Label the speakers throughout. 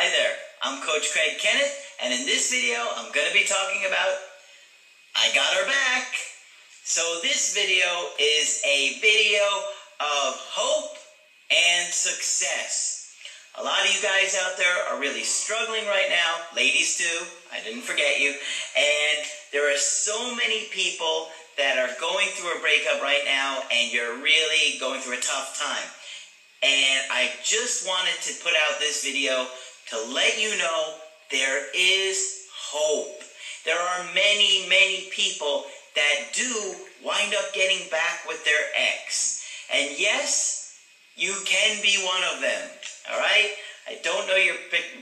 Speaker 1: Hi there, I'm Coach Craig Kenneth, and in this video, I'm going to be talking about I Got Her Back. So this video is a video of hope and success. A lot of you guys out there are really struggling right now, ladies too, I didn't forget you, and there are so many people that are going through a breakup right now, and you're really going through a tough time. And I just wanted to put out this video to let you know there is hope. There are many, many people that do wind up getting back with their ex. And yes, you can be one of them, all right? I don't know your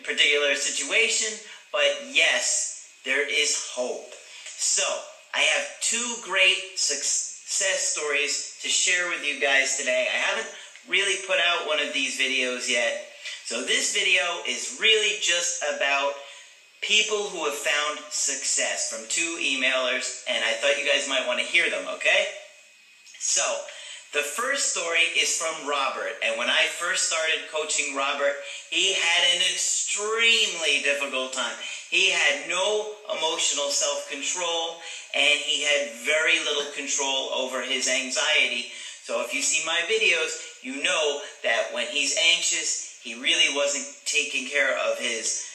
Speaker 1: particular situation, but yes, there is hope. So, I have two great success stories to share with you guys today. I haven't really put out one of these videos yet. So this video is really just about people who have found success from two emailers, and I thought you guys might want to hear them, okay? So, the first story is from Robert, and when I first started coaching Robert, he had an extremely difficult time. He had no emotional self-control, and he had very little control over his anxiety. So if you see my videos, you know that when he's anxious, he really wasn't taking care of his,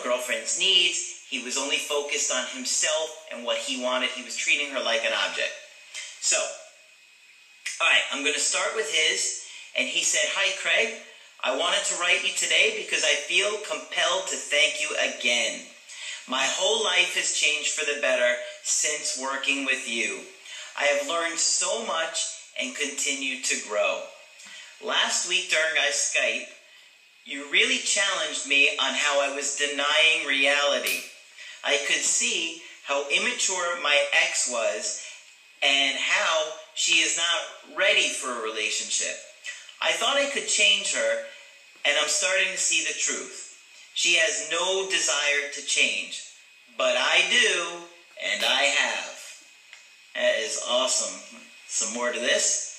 Speaker 1: girlfriend's needs. He was only focused on himself and what he wanted. He was treating her like an object. So, all right, I'm going to start with his. And he said, "Hi, Craig. I wanted to write you today because I feel compelled to thank you again. My whole life has changed for the better since working with you. I have learned so much and continue to grow. Last week during our Skype, you really challenged me on how I was denying reality. I could see how immature my ex was and how she is not ready for a relationship. I thought I could change her, and I'm starting to see the truth. She has no desire to change, but I do, and I have." That is awesome. Some more to this.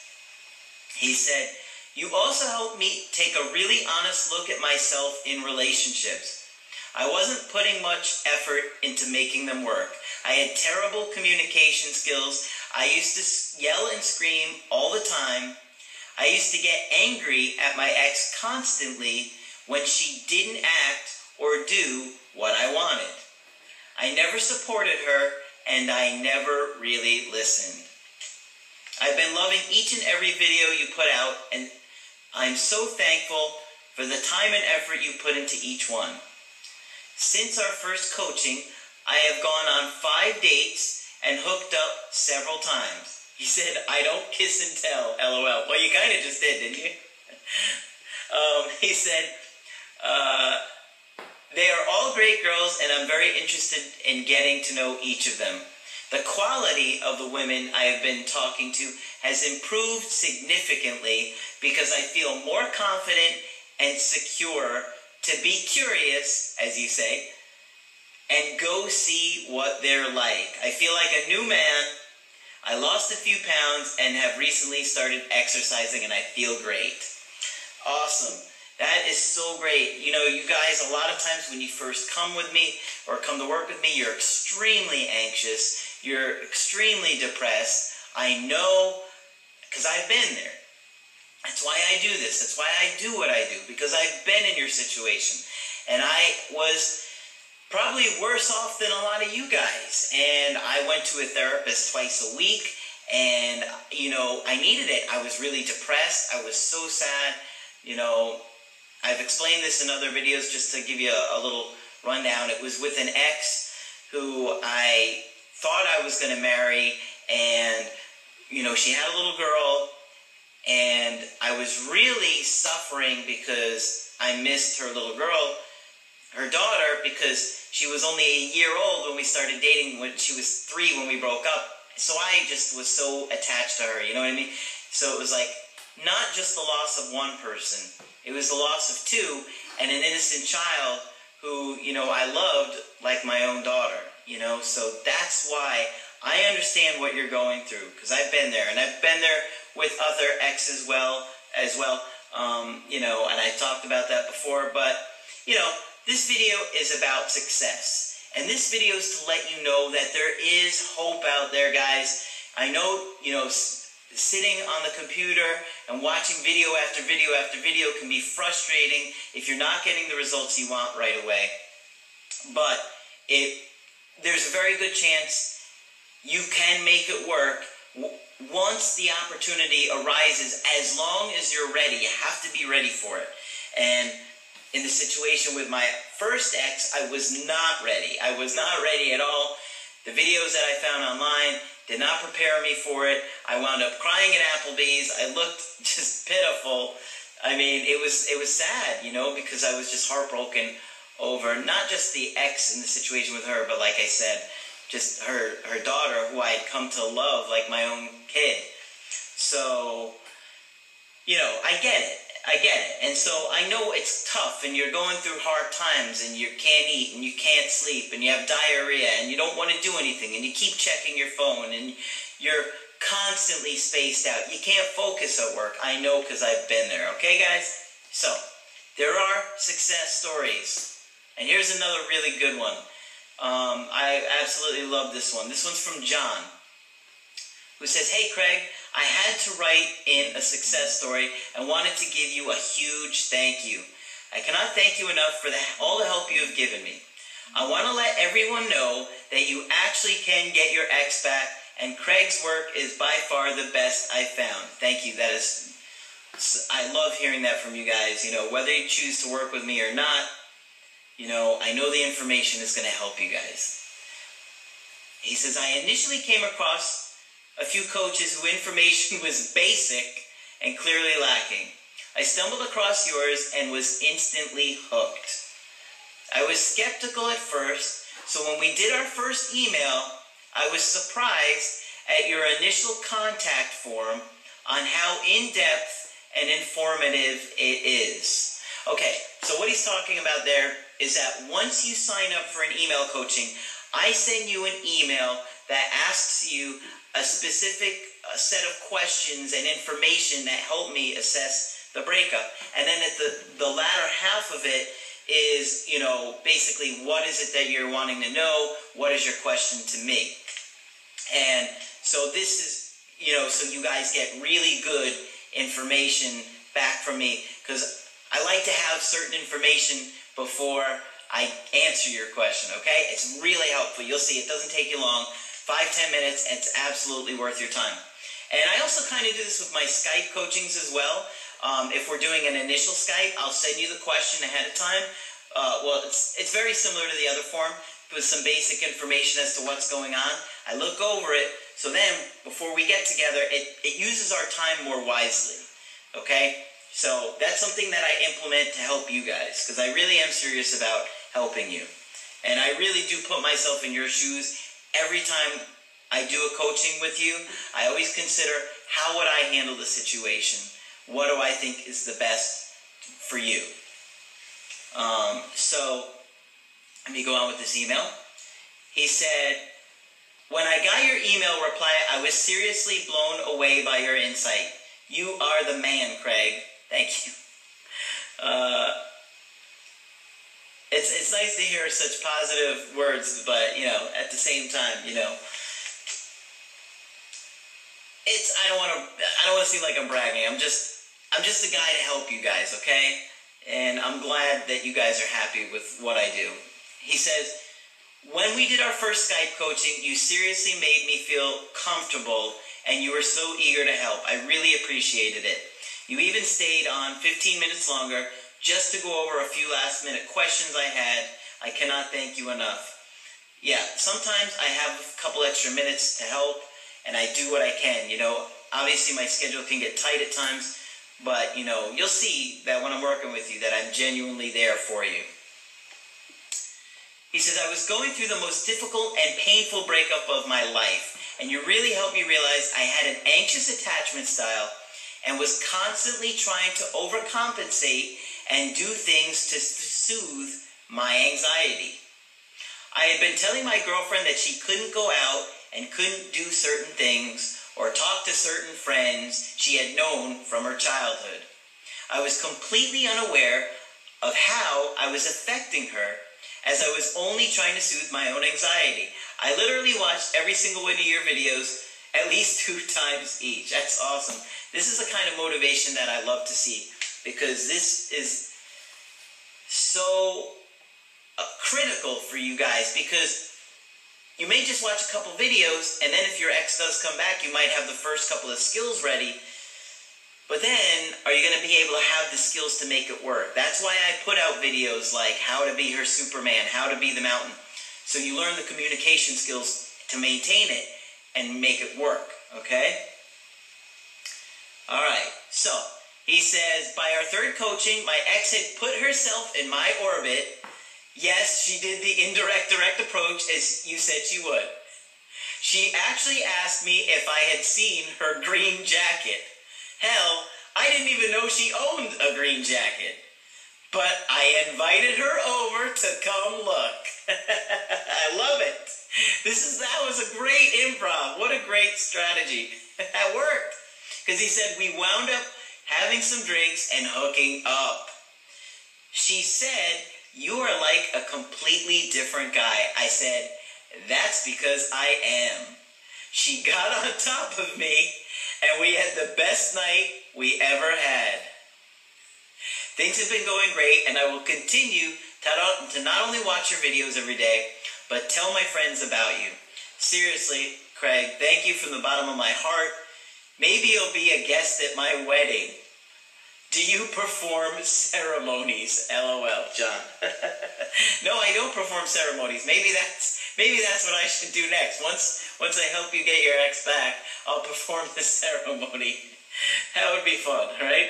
Speaker 1: He said, "You also helped me take a really honest look at myself in relationships. I wasn't putting much effort into making them work. I had terrible communication skills. I used to yell and scream all the time. I used to get angry at my ex constantly when she didn't act or do what I wanted. I never supported her, and I never really listened. I've been loving each and every video you put out, and I'm so thankful for the time and effort you put into each one. Since our first coaching, I have gone on 5 dates and hooked up several times." He said, "I don't kiss and tell, LOL. Well, you kind of just did, didn't you? He said, "They are all great girls, and I'm very interested in getting to know each of them. The quality of the women I have been talking to has improved significantly because I feel more confident and secure to be curious, as you say, and go see what they're like. I feel like a new man. I lost a few pounds and have recently started exercising, and I feel great." Awesome. That is so great. You guys, a lot of times when you first come with me or come to work with me, you're extremely anxious. You're extremely depressed. I know, because I've been there. That's why I do this. That's why I do what I do, because I've been in your situation. And I was probably worse off than a lot of you guys. And I went to a therapist twice a week, and, I needed it. I was really depressed. I was so sad. I've explained this in other videos just to give you a little rundown. It was with an ex who I thought I was going to marry, and, she had a little girl, and I was really suffering because I missed her little girl, her daughter, because she was only a year old when we started dating. When she was 3 when we broke up. So I just was so attached to her, you know what I mean? So it was like, not just the loss of one person. It was the loss of 2 and an innocent child who, I loved like my own daughter, So that's why I understand what you're going through, because I've been there. And I've been there with other exes as well, and I talked about that before. But, this video is about success. And this video is to let you know that there is hope out there, guys. I know, sitting on the computer and watching video after video after video can be frustrating if you're not getting the results you want right away. But there's a very good chance you can make it work once the opportunity arises, as long as you're ready. You have to be ready for it. And in the situation with my first ex, I was not ready. I was not ready at all. The videos that I found online did not prepare me for it. I wound up crying at Applebee's. I looked just pitiful. I mean, it was sad, because I was just heartbroken over not just the ex and the situation with her, but like I said, just her daughter, who I had come to love like my own kid. So, I get it. And so I know it's tough, and you're going through hard times, and you can't eat, and you can't sleep, and you have diarrhea, and you don't want to do anything, and you keep checking your phone, and you're constantly spaced out. You can't focus at work. I know, because I've been there. Okay, guys? So, there are success stories. And here's another really good one. I absolutely love this one. This one's from John, who says, "Hey, Craig, I had to write in a success story and wanted to give you a huge thank you. I cannot thank you enough for all the help you have given me. I want to let everyone know that you actually can get your ex back, and Craig's work is by far the best I've found." Thank you. I love hearing that from you guys. Whether you choose to work with me or not, I know the information is going to help you guys. He says, "I initially came across a few coaches whose information was basic and clearly lacking. I stumbled across yours and was instantly hooked. I was skeptical at first, so when we did our first email, I was surprised at your initial contact form on how in-depth and informative it is." Okay, so what he's talking about there is that once you sign up for an email coaching, I send you an email that asks you a specific set of questions and information that help me assess the breakup. And then at the latter half of it is, basically what is it that you're wanting to know? What is your question to me? And so this is, so you guys get really good information back from me, because I like to have certain information before I answer your question, okay? It's really helpful. You'll see it doesn't take you long. 5-10 minutes, and it's absolutely worth your time. And I also kind of do this with my Skype coachings as well. If we're doing an initial Skype, I'll send you the question ahead of time. It's very similar to the other form, with some basic information as to what's going on. I look over it, so then before we get together, it uses our time more wisely, okay? So that's something that I implement to help you guys, because I really am serious about helping you. And I really do put myself in your shoes. Every time I do a coaching with you, I always consider, how would I handle the situation? What do I think is the best for you? So let me go on with this email. He said, "When I got your email reply, I was seriously blown away by your insight. You are the man, Craig." Thank you. It's nice to hear such positive words, but, at the same time, I don't want to seem like I'm bragging. I'm just a guy to help you guys, okay? And I'm glad that you guys are happy with what I do. He says, "When we did our first Skype coaching, you seriously made me feel comfortable, and you were so eager to help. I really appreciated it. You even stayed on 15 minutes longer just to go over a few last-minute questions I had. I cannot thank you enough." Yeah, sometimes I have a couple extra minutes to help, and I do what I can. Obviously my schedule can get tight at times, but, you'll see that when I'm working with you that I'm genuinely there for you. He says, "I was going through the most difficult and painful breakup of my life, and you really helped me realize I had an anxious attachment style and was constantly trying to overcompensate and do things to soothe my anxiety. I had been telling my girlfriend that she couldn't go out and couldn't do certain things or talk to certain friends she had known from her childhood. I was completely unaware of how I was affecting her as I was only trying to soothe my own anxiety. I literally watched every single one of your videos at least 2 times each. That's awesome. This is the kind of motivation that I love to see, because this is so critical for you guys, because you may just watch a couple videos, and then if your ex does come back, you might have the first couple of skills ready, but then are you going to be able to have the skills to make it work? That's why I put out videos like how to be her Superman, how to be the mountain, so you learn the communication skills to maintain it and make it work, okay? All right, so he says, by our 3rd coaching, my ex had put herself in my orbit. Yes, she did the indirect direct approach as you said she would. She actually asked me if I had seen her green jacket. Hell, I didn't even know she owned a green jacket. But I invited her over to come look. I love it. That was a great improv. What a great strategy. That worked. Because he said we wound up having some drinks and hooking up. She said, you are like a completely different guy. I said, that's because I am. She got on top of me, and we had the best night we ever had. Things have been going great, and I will continue to not only watch your videos every day, but tell my friends about you. Seriously, Craig, thank you from the bottom of my heart. Maybe you'll be a guest at my wedding. Do you perform ceremonies? LOL, John. No, I don't perform ceremonies. Maybe that's what I should do next. Once I help you get your ex back, I'll perform the ceremony. That would be fun, right?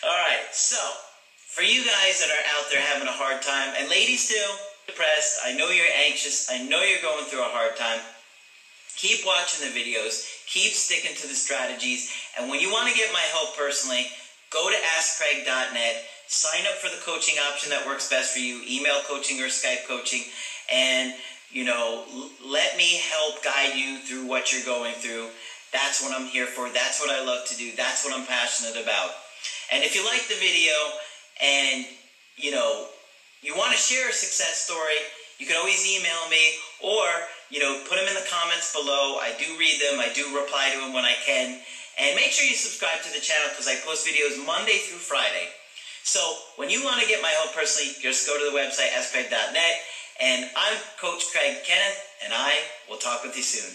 Speaker 1: All right, so for you guys that are out there having a hard time, and ladies too, depressed, I know you're anxious, I know you're going through a hard time, keep watching the videos, keep sticking to the strategies, and when you want to get my help personally, go to AskCraig.net, sign up for the coaching option that works best for you, email coaching or Skype coaching, and, let me help guide you through what you're going through. That's what I'm here for. That's what I love to do. That's what I'm passionate about. And if you like the video and, you want to share a success story, you can always email me or, put them in the comments below. I do read them. I do reply to them when I can. And make sure you subscribe to the channel because I post videos Monday through Friday. So when you want to get my help personally, just go to the website, AskCraig.net. And I'm Coach Craig Kenneth, and I will talk with you soon.